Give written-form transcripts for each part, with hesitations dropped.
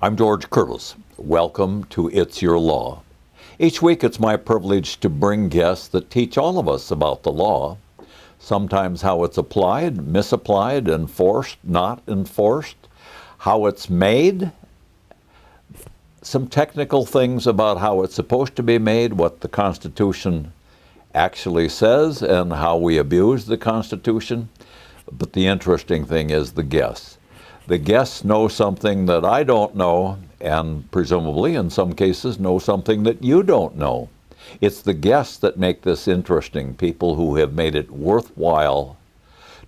I'm George Curtis. Welcome to It's Your Law. Each week it's my privilege to bring guests that teach all of us about the law, sometimes how it's applied, misapplied, enforced, not enforced, how it's made, some technical things about how it's supposed to be made, what the Constitution actually says, and how we abuse the Constitution. But the interesting thing is the guests. The guests know something that I don't know, and presumably in some cases know something that you don't know. It's the guests that make this interesting, people who have made it worthwhile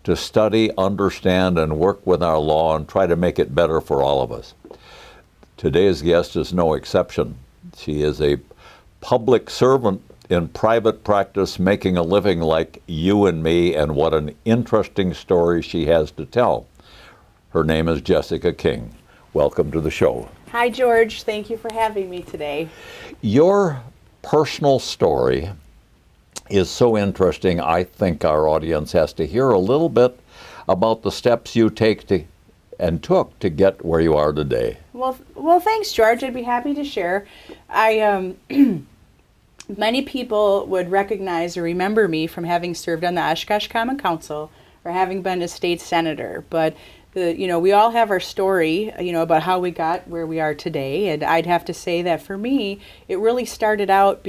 to study, understand, and work with our law and try to make it better for all of us. Today's guest is no exception. She is a public servant in private practice, making a living like you and me, and what an interesting story she has to tell. Her name is Jessica King. Welcome to the show. Hi, George. Thank you for having me today. Your personal story is so interesting. I think our audience has to hear a little bit about the steps you took to get where you are today. Well, thanks, George. I'd be happy to share. Many people would recognize or remember me from having served on the Oshkosh Common Council or having been a state senator, but we all have our story, about how we got where we are today. And I'd have to say that for me, it really started out,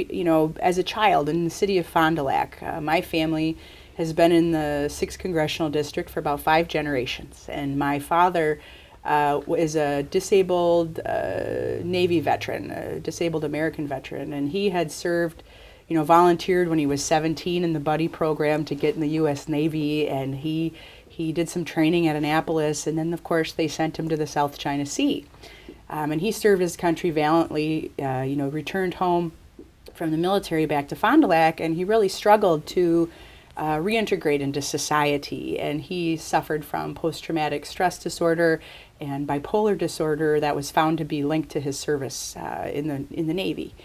as a child in the city of Fond du Lac. My family has been in the 6th Congressional District for about 5 generations. And my father is a disabled Navy veteran, a disabled American veteran. And he had served, volunteered when he was 17 in the buddy program to get in the U.S. Navy. And he did some training at Annapolis, and then, of course, they sent him to the South China Sea. And he served his country valiantly, returned home from the military back to Fond du Lac, and he really struggled to reintegrate into society. And he suffered from post-traumatic stress disorder and bipolar disorder that was found to be linked to his service in the Navy.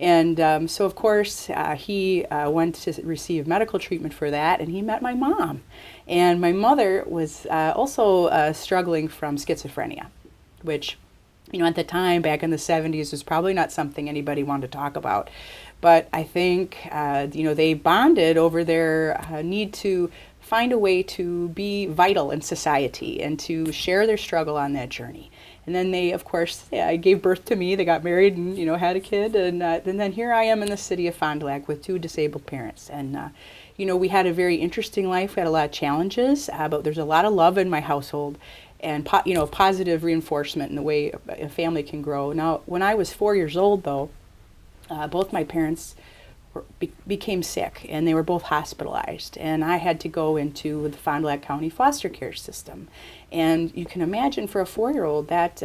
And so, of course, he went to receive medical treatment for that, and he met my mom. And my mother was also struggling from schizophrenia, which, at the time, back in the 70s, was probably not something anybody wanted to talk about. But I think, they bonded over their need to find a way to be vital in society and to share their struggle on that journey. And then they, of course, gave birth to me. They got married and, had a kid. And then here I am in the city of Fond du Lac with 2 disabled parents. And, we had a very interesting life. We had a lot of challenges, but there's a lot of love in my household and, positive reinforcement in the way a family can grow. Now, when I was 4 years old, though, both my parents became sick, and they were both hospitalized, and I had to go into the Fond du Lac County foster care system. And you can imagine for a 4-year-old that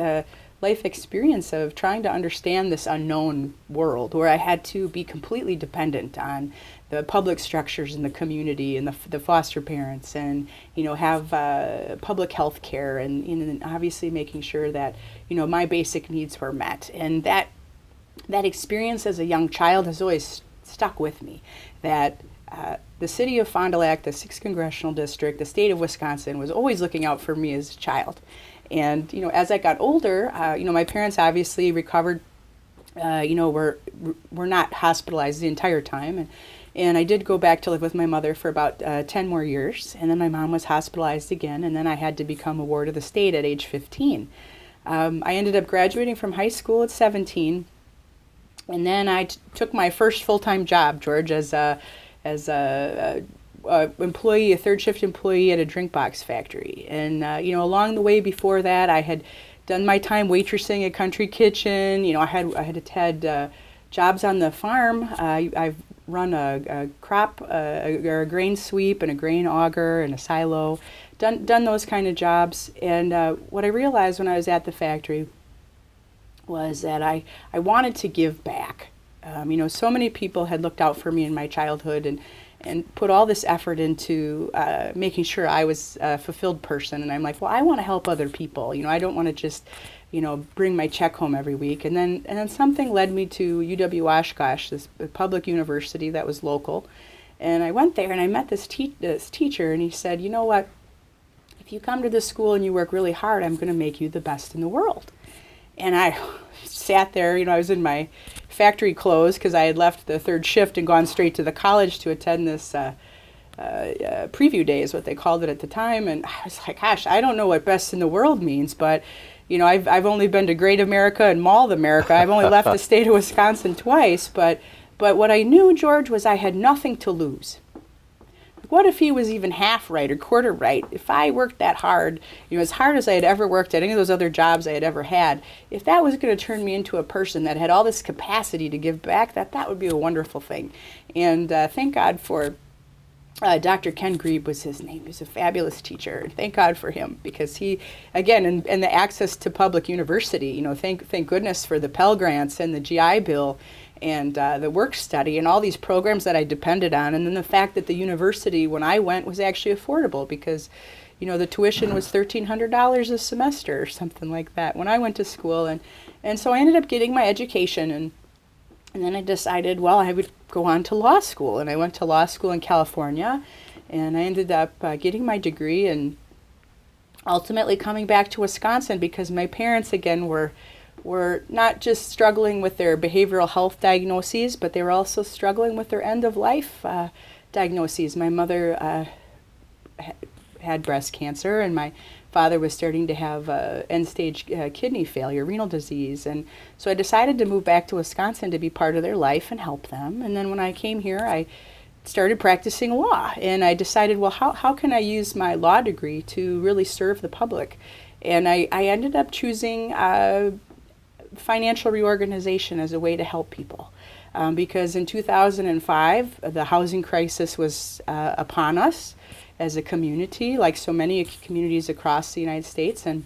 life experience of trying to understand this unknown world, where I had to be completely dependent on the public structures in the community and the foster parents, and have public health care, and obviously making sure that my basic needs were met. And that experience as a young child has always stuck with me, that the city of Fond du Lac, the 6th Congressional District, the state of Wisconsin was always looking out for me as a child. And, as I got older, my parents obviously recovered, were not hospitalized the entire time. And I did go back to live with my mother for about 10 more years. And then my mom was hospitalized again, and then I had to become a ward of the state at age 15. I ended up graduating from high school at 17. And then I took my first full-time job, George, as a employee, a third shift employee at a drink box factory. And along the way before that, I had done my time waitressing at Country Kitchen. I had jobs on the farm. I've run a crop or a grain sweep and a grain auger and a silo. Done those kind of jobs. And what I realized when I was at the factory was that I wanted to give back. So many people had looked out for me in my childhood and put all this effort into making sure I was a fulfilled person. And I'm like, well, I want to help other people. I don't want to just, bring my check home every week. And then something led me to UW Oshkosh, this public university that was local. And I went there and I met this teacher, and he said, you know what? If you come to this school and you work really hard, I'm going to make you the best in the world. And I sat there, I was in my factory clothes because I had left the third shift and gone straight to the college to attend this preview day is what they called it at the time. And I was like, gosh, I don't know what best in the world means, but I've only been to Great America and Mall of America. I've only left the state of Wisconsin twice, but what I knew, George, was I had nothing to lose. What if he was even half right or quarter right? If I worked that hard, as hard as I had ever worked at any of those other jobs I had ever had, if that was going to turn me into a person that had all this capacity to give back, that would be a wonderful thing. And thank God for Dr. Ken Grebe was his name. He was a fabulous teacher. Thank God for him, because he, again, and the access to public university, thank goodness for the Pell Grants and the GI Bill and the work study and all these programs that I depended on. And then the fact that the university, when I went, was actually affordable because, the tuition was $1,300 a semester or something like that when I went to school. And so I ended up getting my education, and then I decided, well, I would go on to law school. And I went to law school in California, and I ended up getting my degree and ultimately coming back to Wisconsin because my parents, again, were not just struggling with their behavioral health diagnoses, but they were also struggling with their end-of-life diagnoses. My mother had breast cancer, and my father was starting to have end-stage kidney failure, renal disease. And so I decided to move back to Wisconsin to be part of their life and help them. And then when I came here, I started practicing law. And I decided, well, how can I use my law degree to really serve the public? And I ended up choosing financial reorganization as a way to help people. Because in 2005, the housing crisis was upon us as a community, like so many communities across the United States. And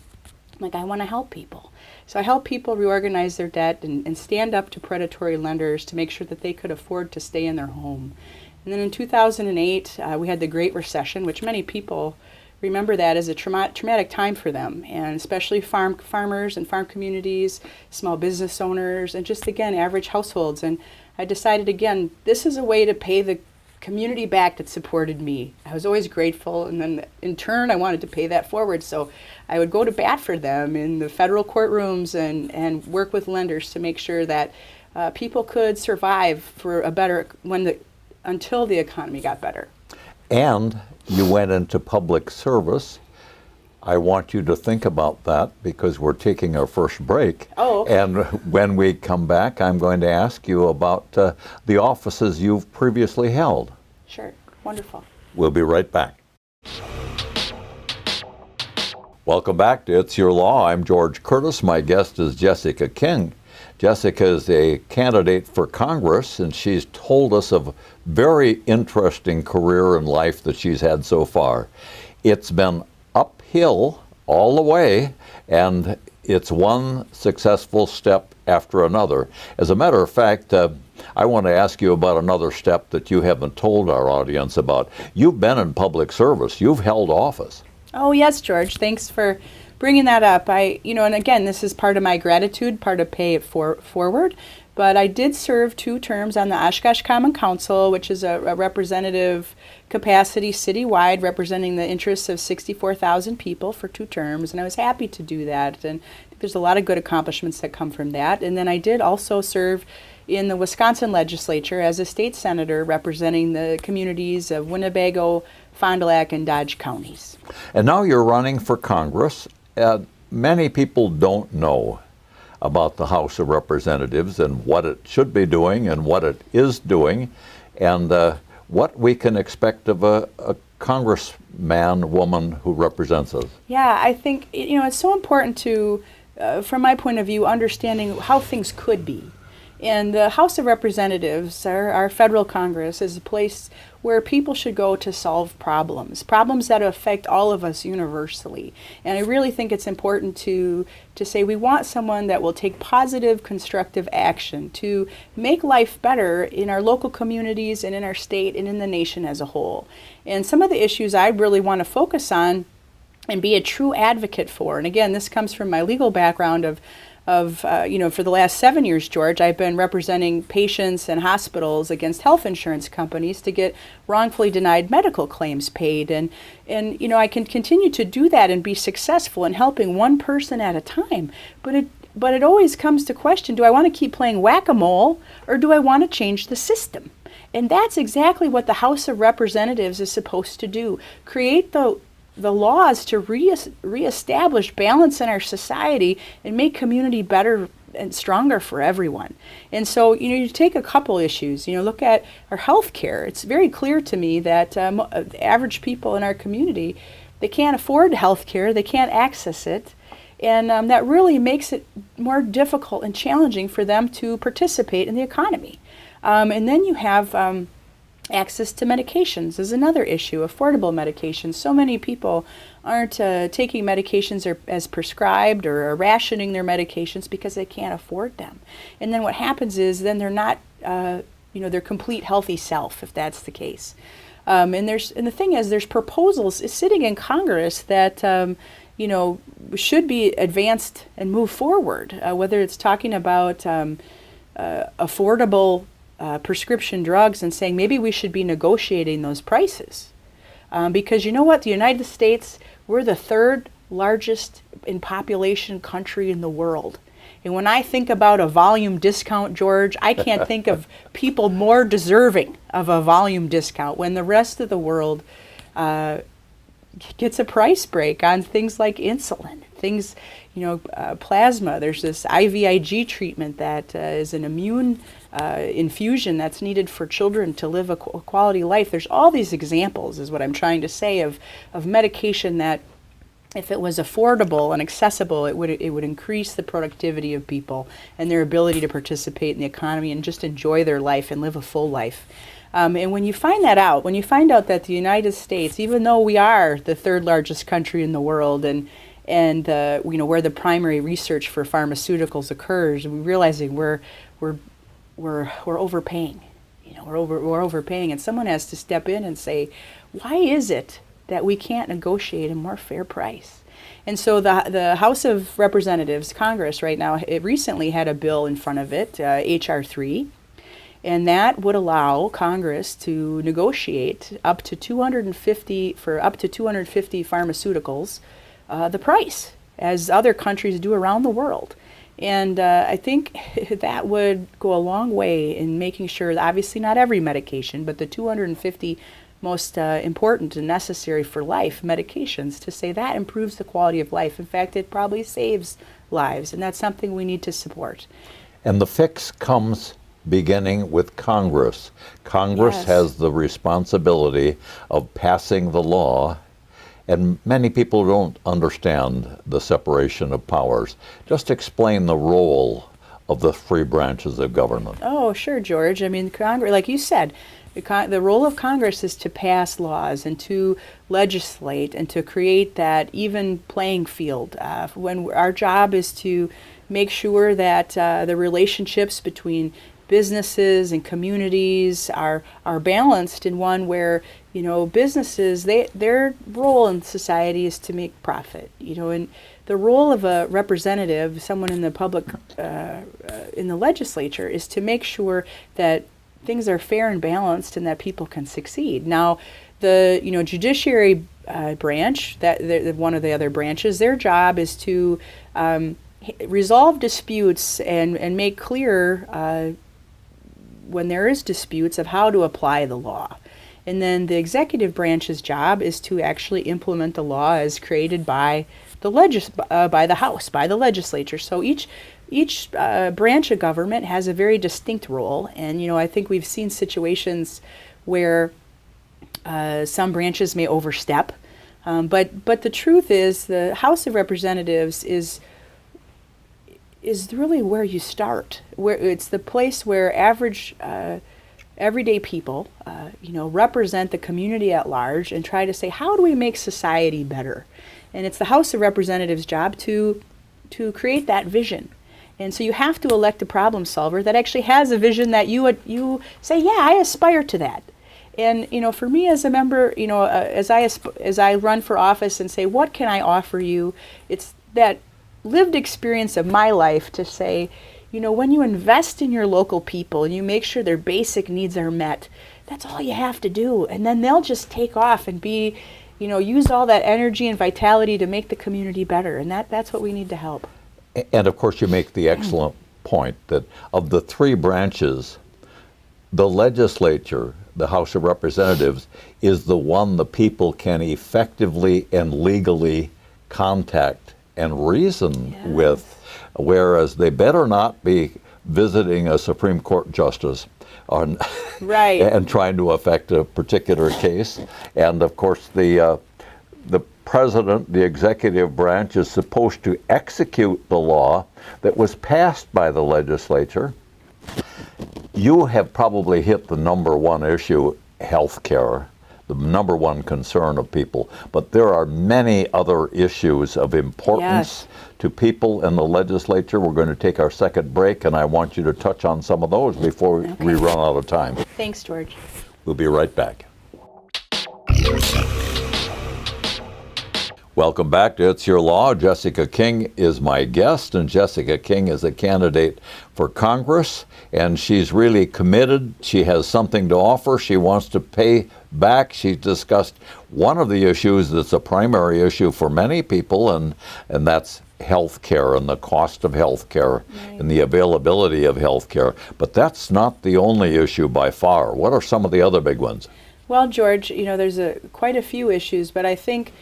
I want to help people. So I help people reorganize their debt and stand up to predatory lenders to make sure that they could afford to stay in their home. And then in 2008, we had the Great Recession, which many people remember that as a traumatic time for them, and especially farmers and farm communities, small business owners, and just, again, average households. And I decided, again, this is a way to pay the community back that supported me. I was always grateful, and then in turn I wanted to pay that forward. So I would go to bat for them in the federal courtrooms and work with lenders to make sure that people could survive for until the economy got better. And you went into public service. I want you to think about that because we're taking our first break. Oh, okay. And when we come back, I'm going to ask you about the offices you've previously held. Sure. Wonderful. We'll be right back. Welcome back to It's Your Law. I'm George Curtis. My guest is Jessica King. Jessica is a candidate for Congress, and she's told us of a very interesting career in life that she's had so far. It's been uphill all the way, and it's one successful step after another. As a matter of fact, I want to ask you about another step that you haven't told our audience about. You've been in public service. You've held office. Oh, yes, George. Thanks for bringing that up. And again, this is part of my gratitude, part of pay it forward. But I did serve 2 terms on the Oshkosh Common Council, which is a representative capacity citywide, representing the interests of 64,000 people for 2 terms. And I was happy to do that. And there's a lot of good accomplishments that come from that. And then I did also serve in the Wisconsin legislature as a state senator representing the communities of Winnebago, Fond du Lac, and Dodge counties. And now you're running for Congress. Many people don't know about the House of Representatives and what it should be doing and what it is doing, and what we can expect of a congressman, woman who represents us. Yeah, I think it's so important to, from my point of view, understanding how things could be. And the House of Representatives, our federal Congress, is a place where people should go to solve problems that affect all of us universally. And I really think it's important to say we want someone that will take positive, constructive action to make life better in our local communities and in our state and in the nation as a whole. And some of the issues I really want to focus on and be a true advocate for, and again, this comes from my legal background of for the last 7 years, George, I've been representing patients and hospitals against health insurance companies to get wrongfully denied medical claims paid. And I can continue to do that and be successful in helping one person at a time. But but it always comes to question, do I want to keep playing whack-a-mole or do I want to change the system? And that's exactly what the House of Representatives is supposed to do. Create the laws to reestablish balance in our society and make community better and stronger for everyone. And so, you take a couple issues. Look at our health care. It's very clear to me that average people in our community, they can't afford health care. They can't access it. And that really makes it more difficult and challenging for them to participate in the economy. And then you have access to medications is another issue, affordable medications. So many people aren't taking medications as prescribed or are rationing their medications because they can't afford them. And then what happens is then they're not, their complete healthy self, if that's the case. And the thing is, there's proposals sitting in Congress that should be advanced and move forward, whether it's talking about affordable prescription drugs and saying maybe we should be negotiating those prices. Because you know what? The United States, we're the third largest in population country in the world. And when I think about a volume discount, George, I can't think of people more deserving of a volume discount when the rest of the world gets a price break on things like insulin, things, plasma. There's this IVIG treatment that is an immune infusion that's needed for children to live a quality life. There's all these examples, is what I'm trying to say, of medication that, if it was affordable and accessible, it would increase the productivity of people and their ability to participate in the economy and just enjoy their life and live a full life. And when you find out that the United States, even though we are the third largest country in the world and where the primary research for pharmaceuticals occurs, we're realizing we're overpaying. We're overpaying, and someone has to step in and say, why is it that we can't negotiate a more fair price? And so the House of Representatives, Congress right now, it recently had a bill in front of it, H.R. 3, and that would allow Congress to negotiate up to 250 pharmaceuticals, the price, as other countries do around the world. And I think that would go a long way in making sure that obviously not every medication, but the 250 most important and necessary for life medications, to say that improves the quality of life. In fact, it probably saves lives, and that's something we need to support. And the fix comes beginning with Congress. Congress has the responsibility of passing the law, and many people don't understand the separation of powers. Just explain the role of the three branches of government. Oh, sure, George. I mean, Congress, like you said, the role of Congress is to pass laws and to legislate and to create that even playing field. When our job is to make sure that the relationships between businesses and communities are balanced in one where, businesses, their role in society is to make profit, and the role of a representative, someone in the public, in the legislature, is to make sure that things are fair and balanced and that people can succeed. Now, the judiciary branch, that one of the other branches, their job is to resolve disputes and make clear when there is disputes of how to apply the law. And then the executive branch's job is to actually implement the law as created by the House, by the legislature. So each branch of government has a very distinct role, and I think we've seen situations where some branches may overstep, but the truth is the House of Representatives is really where you start. Where it's the place where everyday people, represent the community at large and try to say, how do we make society better? And it's the House of Representatives' job to create that vision. And so you have to elect a problem solver that actually has a vision that you say, yeah, I aspire to that. And for me as a member, as I run for office and say, what can I offer you? It's that lived experience of my life to say, when you invest in your local people and you make sure their basic needs are met, that's all you have to do. And then they'll just take off and be, use all that energy and vitality to make the community better. And that's what we need to help. And of course, you make the excellent point that of the three branches, the legislature, the House of Representatives, is the one the people can effectively and legally contact and reason with, whereas they better not be visiting a Supreme Court justice on Right. and trying to affect a particular case. And of course, the president, the executive branch, is supposed to execute the law that was passed by the legislature. You have probably hit the number one issue, health care, the number one concern of people. But there are many other issues of importance to people in the legislature. We're going to take our second break, and I want you to touch on some of those before we run out of time. Thanks, George. We'll be right back. Welcome back to It's Your Law. Jessica King is my guest, and Jessica King is a candidate for Congress, and she's really committed. She has something to offer. She wants to pay back. She's discussed one of the issues that's a primary issue for many people, and that's health care and the cost of health care and the availability of health care. But that's not the only issue by far. What are some of the other big ones? Well, George, there's quite a few issues, but I think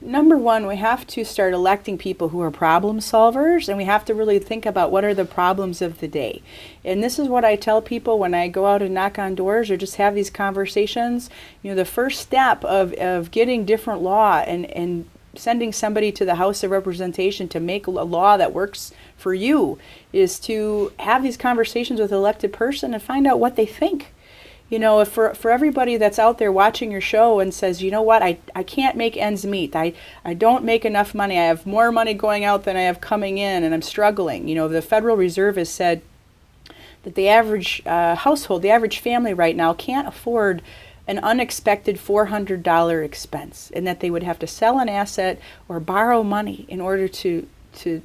number one, we have to start electing people who are problem solvers, and we have to really think about what are the problems of the day. And this is what I tell people when I go out and knock on doors or just have these conversations. The first step of getting different law and sending somebody to the House of Representation to make a law that works for you is to have these conversations with an elected person and find out what they think. If for everybody that's out there watching your show and says, you know what, I can't make ends meet. I don't make enough money. I have more money going out than I have coming in, and I'm struggling. The Federal Reserve has said that the average household, the average family right now can't afford an unexpected $400 expense, and that they would have to sell an asset or borrow money in order to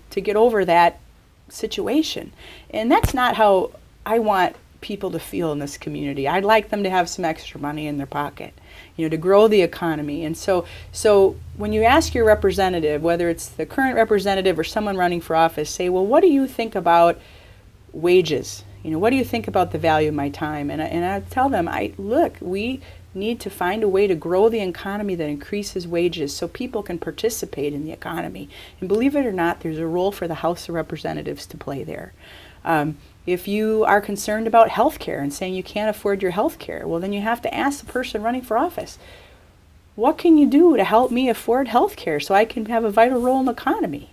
get over that situation. And that's not how I want people to feel in this community. I'd like them to have some extra money in their pocket, to grow the economy. And so when you ask your representative, whether it's the current representative or someone running for office, say, well, what do you think about wages? What do you think about the value of my time? And I tell them, look, we need to find a way to grow the economy that increases wages so people can participate in the economy. And believe it or not, there's a role for the House of Representatives to play there. If you are concerned about health care and saying you can't afford your health care, well, then you have to ask the person running for office, what can you do to help me afford health care so I can have a vital role in the economy?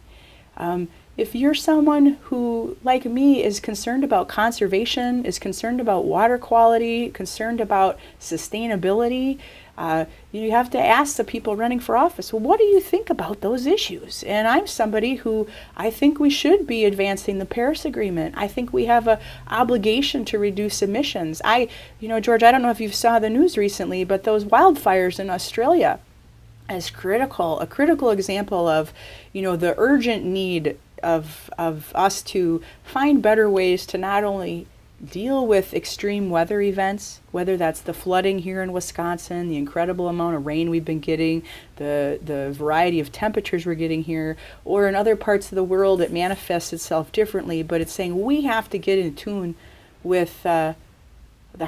If you're someone who, like me, is concerned about conservation, is concerned about water quality, concerned about sustainability, you have to ask the people running for office, well, what do you think about those issues? And I'm somebody who I think we should be advancing the Paris Agreement. I think we have an obligation to reduce emissions. George, I don't know if you saw the news recently, but those wildfires in Australia is a critical example of, the urgent need of us to find better ways to not only deal with extreme weather events, whether that's the flooding here in Wisconsin, the incredible amount of rain we've been getting, the variety of temperatures we're getting here, or in other parts of the world it manifests itself differently, but it's saying we have to get in tune with our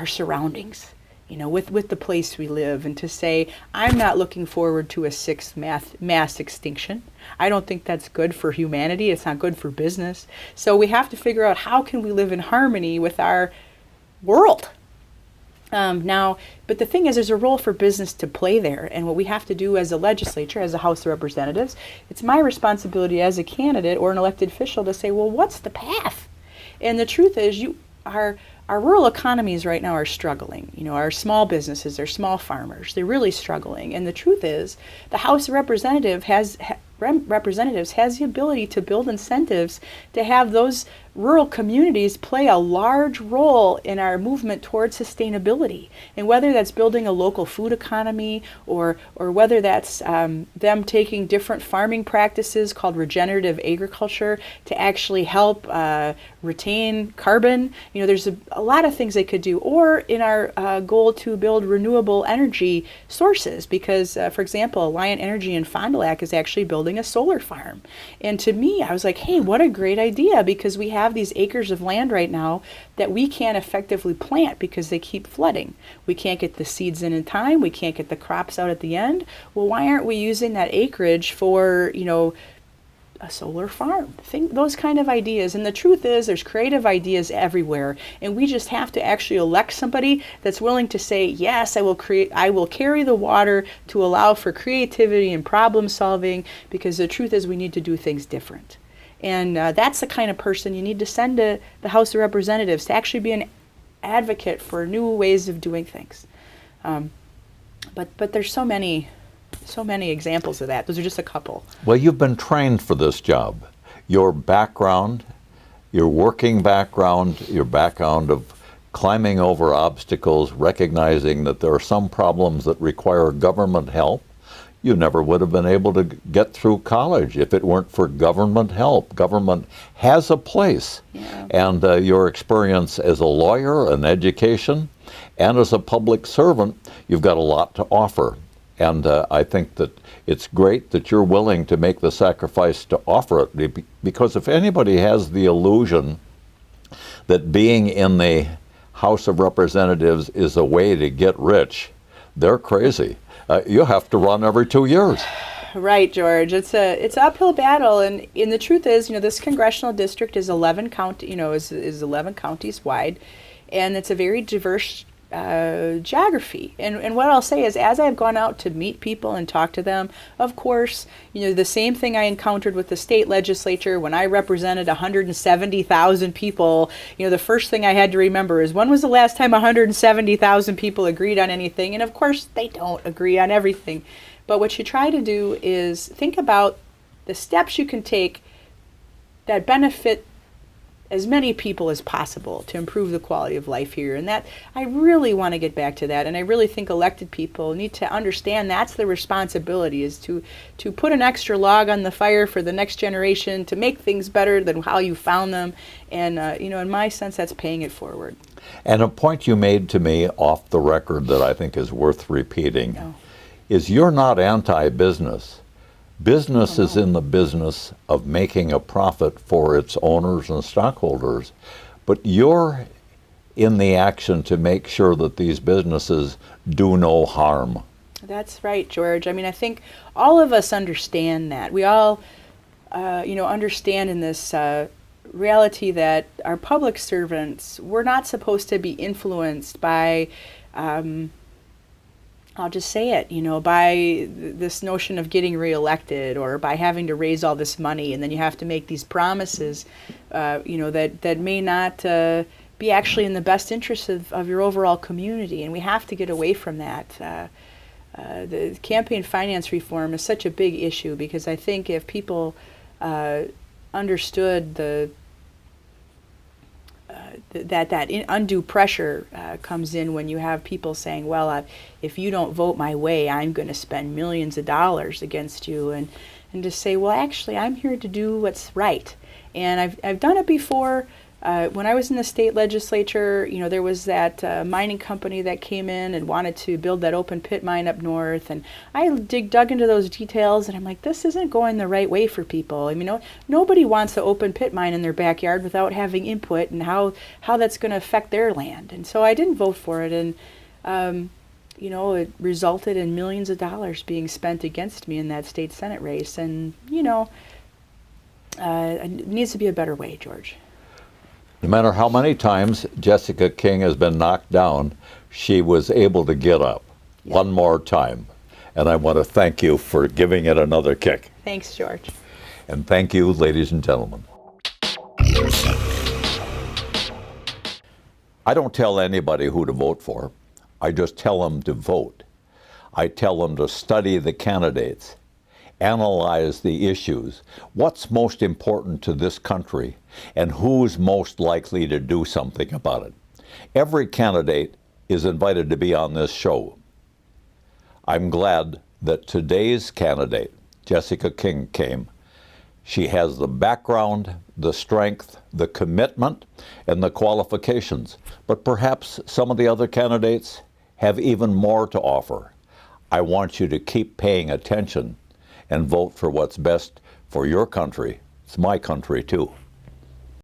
surroundings, with the place we live, and to say, I'm not looking forward to a sixth mass extinction. I don't think that's good for humanity. It's not good for business. So we have to figure out how can we live in harmony with our world. But the thing is, there's a role for business to play there. And what we have to do as a legislature, as a House of Representatives, it's my responsibility as a candidate or an elected official to say, well, what's the path? And the truth is, our rural economies right now are struggling. Our small businesses, our small farmers, they're really struggling. And the truth is, the House of Representatives has the ability to build incentives to have those rural communities play a large role in our movement towards sustainability. And whether that's building a local food economy or whether that's them taking different farming practices called regenerative agriculture to actually help retain carbon. There's a lot of things they could do. Or in our goal to build renewable energy sources, because, for example, Alliant Energy in Fond du Lac is actually building building a solar farm. And to me, I was like, hey, what a great idea, because we have these acres of land right now that we can't effectively plant because they keep flooding. We can't get the seeds in time. We can't get the crops out at the end. Well, why aren't we using that acreage for, a solar farm? Think those kind of ideas. And the truth is, there's creative ideas everywhere, and we just have to actually elect somebody that's willing to say, yes, I will carry the water to allow for creativity and problem solving, because the truth is we need to do things different. And that's the kind of person you need to send to the House of Representatives, to actually be an advocate for new ways of doing things. But there's so many examples of that. Those are just a couple. Well, you've been trained for this job. Your background, your working background, your background of climbing over obstacles, recognizing that there are some problems that require government help. You never would have been able to get through college if it weren't for government help. Government has a place. Yeah. And your experience as a lawyer, an education, and as a public servant, you've got a lot to offer. And I think that it's great that you're willing to make the sacrifice to offer it, because if anybody has the illusion that being in the House of Representatives is a way to get rich, they're crazy. You have to run every 2 years. Right, George. It's an uphill battle, and the truth is, this congressional district is 11 is 11 counties wide, and it's a very diverse geography. And what I'll say is, as I've gone out to meet people and talk to them, of course, the same thing I encountered with the state legislature when I represented 170,000 people, the first thing I had to remember is, when was the last time 170,000 people agreed on anything? And of course, they don't agree on everything. But what you try to do is think about the steps you can take that benefit as many people as possible to improve the quality of life here. And that, I really want to get back to that. And I really think elected people need to understand that's the responsibility, is to put an extra log on the fire for the next generation, to make things better than how you found them. And, in my sense, that's paying it forward. And a point you made to me off the record that I think is worth repeating is, you're not anti-business. Business is in the business of making a profit for its owners and stockholders, but you're in the action to make sure that these businesses do no harm. That's right, George. I mean, I think all of us understand that. We all, understand in this reality that our public servants, we're not supposed to be influenced by I'll just say it, by this notion of getting reelected, or by having to raise all this money, and then you have to make these promises, that may not be actually in the best interest of your overall community. And we have to get away from that. The campaign finance reform is such a big issue, because I think if people understood that undue pressure comes in when you have people saying, well, if you don't vote my way, I'm going to spend millions of dollars against you, and to say, well, actually, I'm here to do what's right. And I've done it before. When I was in the state legislature, there was that mining company that came in and wanted to build that open pit mine up north, and I dug into those details, and I'm like, this isn't going the right way for people. I mean, nobody wants to open pit mine in their backyard without having input and how that's going to affect their land. And so I didn't vote for it, and it resulted in millions of dollars being spent against me in that state Senate race. And it needs to be a better way, George. No matter how many times Jessica King has been knocked down, she was able to get up one more time. And I want to thank you for giving it another kick. Thanks, George. And thank you, ladies and gentlemen. I don't tell anybody who to vote for. I just tell them to vote. I tell them to study the candidates, analyze the issues, what's most important to this country, and who's most likely to do something about it. Every candidate is invited to be on this show. I'm glad that today's candidate, Jessica King, came. She has the background, the strength, the commitment, and the qualifications. But perhaps some of the other candidates have even more to offer. I want you to keep paying attention and vote for what's best for your country. It's my country too.